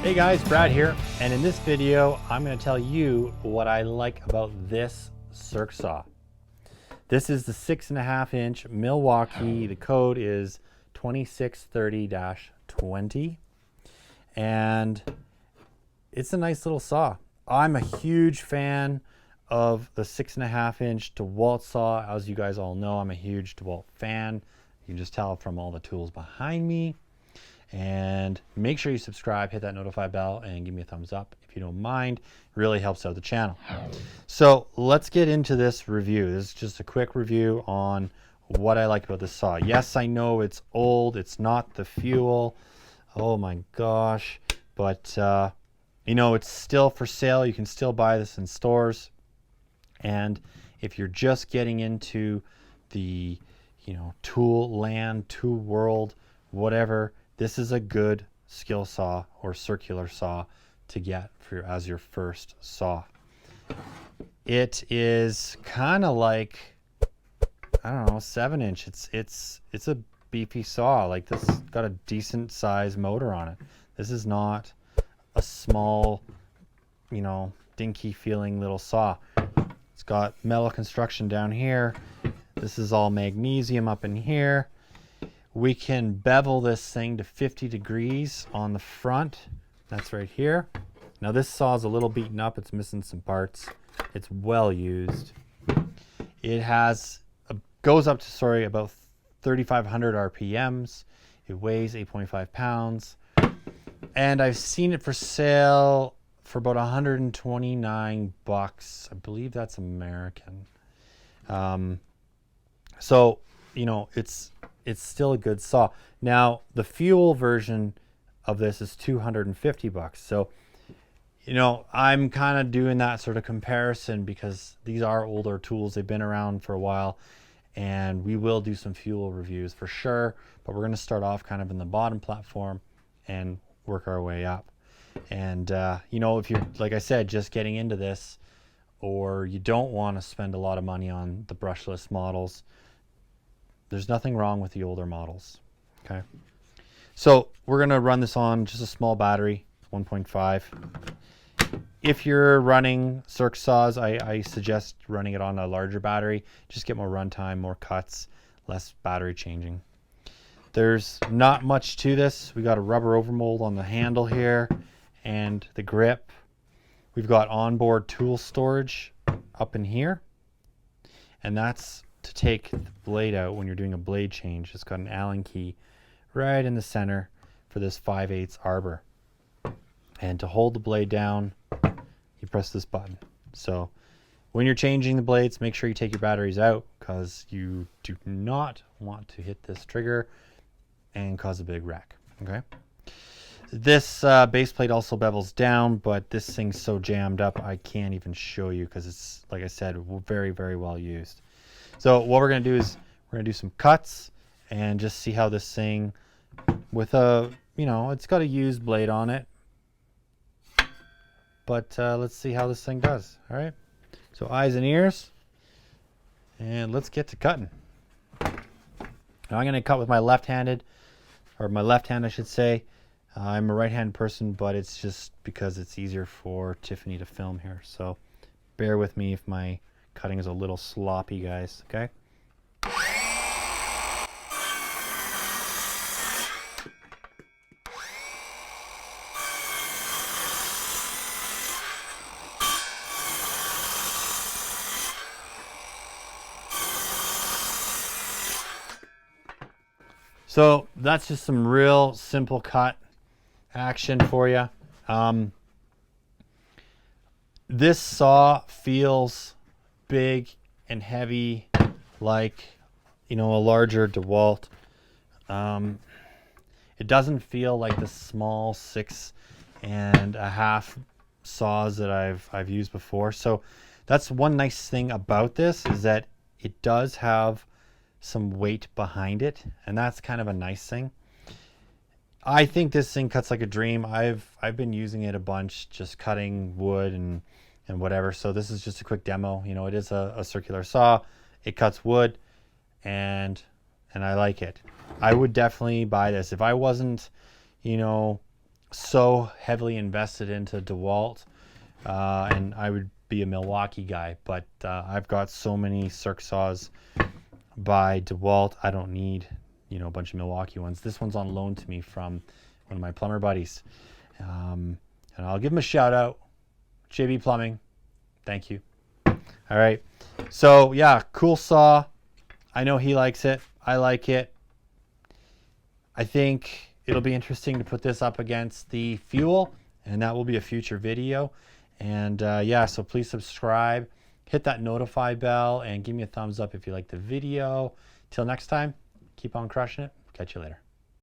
Hey guys, Brad here, and in this video I'm going to tell you what I like about this circ saw. This is the 6.5-inch Milwaukee. The code is 2630-20, and it's a nice little saw. I'm a huge fan of the 6.5-inch Dewalt saw. As you guys all know, I'm a huge Dewalt fan. You can just tell from all the tools behind me. And make sure you subscribe, hit that notify bell, and give me a thumbs up if you don't mind. It really helps out the channel. So let's get into this review. This is just a quick review on what I like about this saw. Yes, I know it's old. It's not the fuel. Oh my gosh. But, you know, it's still for sale. You can still buy this in stores. And if you're just getting into the, you know, tool land, tool world, whatever, this is a good skill saw or circular saw to get for as your first saw. It is kind of like, I don't know, 7-inch. It's a beefy saw. Like, this got a decent size motor on it. This is not a small, you know, dinky feeling little saw. It's got metal construction down here. This is all magnesium up in here. We can bevel this thing to 50 degrees on the front. That's right here. Now this saw is a little beaten up. It's missing some parts. It's well used. It has goes up to about 3,500 RPMs. It weighs 8.5 pounds. And I've seen it for sale for about 129 bucks. I believe that's American. So, you know, it's still a good saw. Now, the fuel version of this is 250 bucks. So, you know, I'm kind of doing that sort of comparison because these are older tools. They've been around for a while, and we will do some fuel reviews for sure. But we're going to start off kind of in the bottom platform and work our way up. And, you know, if you're, like I said, just getting into this, or you don't want to spend a lot of money on the brushless models, there's nothing wrong with the older models. Okay, so we're gonna run this on just a small battery, 1.5. If you're running circ saws, I suggest running it on a larger battery. Just get more runtime, more cuts, less battery changing. There's not much to this. We got a rubber overmold on the handle here and the grip. We've got onboard tool storage up in here, and that's to take the blade out when you're doing a blade change. It's got an Allen key right in the center for this 5/8 arbor. And to hold the blade down, you press this button. So when you're changing the blades, make sure you take your batteries out, because you do not want to hit this trigger and cause a big wreck. Okay. This base plate also bevels down, but this thing's so jammed up I can't even show you because it's, like I said, very, very well used. So what we're going to do is we're going to do some cuts and just see how this thing, with a, you know, it's got a used blade on it, but let's see how this thing does. All right, so eyes and ears, and let's get to cutting. Now I'm going to cut with my left-handed, or my left hand I should say. I'm a right-handed person, but it's just because it's easier for Tiffany to film here, so bear with me if my cutting is a little sloppy, guys. Okay. So that's just some real simple cut action for you. This saw feels big and heavy, like, you know, a larger Dewalt. It doesn't feel like the small 6.5 saws that I've used before. So that's one nice thing about this, is that it does have some weight behind it, and that's kind of a nice thing. I think this thing cuts like a dream. I've been using it a bunch, just cutting wood and whatever. So this is just a quick demo. You know, it is a circular saw. It cuts wood, and I like it. I would definitely buy this if I wasn't, you know, so heavily invested into Dewalt, and I would be a Milwaukee guy, but I've got so many circ saws by Dewalt. I don't need, you know, a bunch of Milwaukee ones. This one's on loan to me from one of my plumber buddies, and I'll give him a shout out. JB Plumbing, thank you. All right, so yeah, cool saw. I know he likes it. I like it. I think it'll be interesting to put this up against the Fuel, and that will be a future video. And yeah, so please subscribe, hit that notify bell, and give me a thumbs up if you like the video. Till next time, keep on crushing it. Catch you later.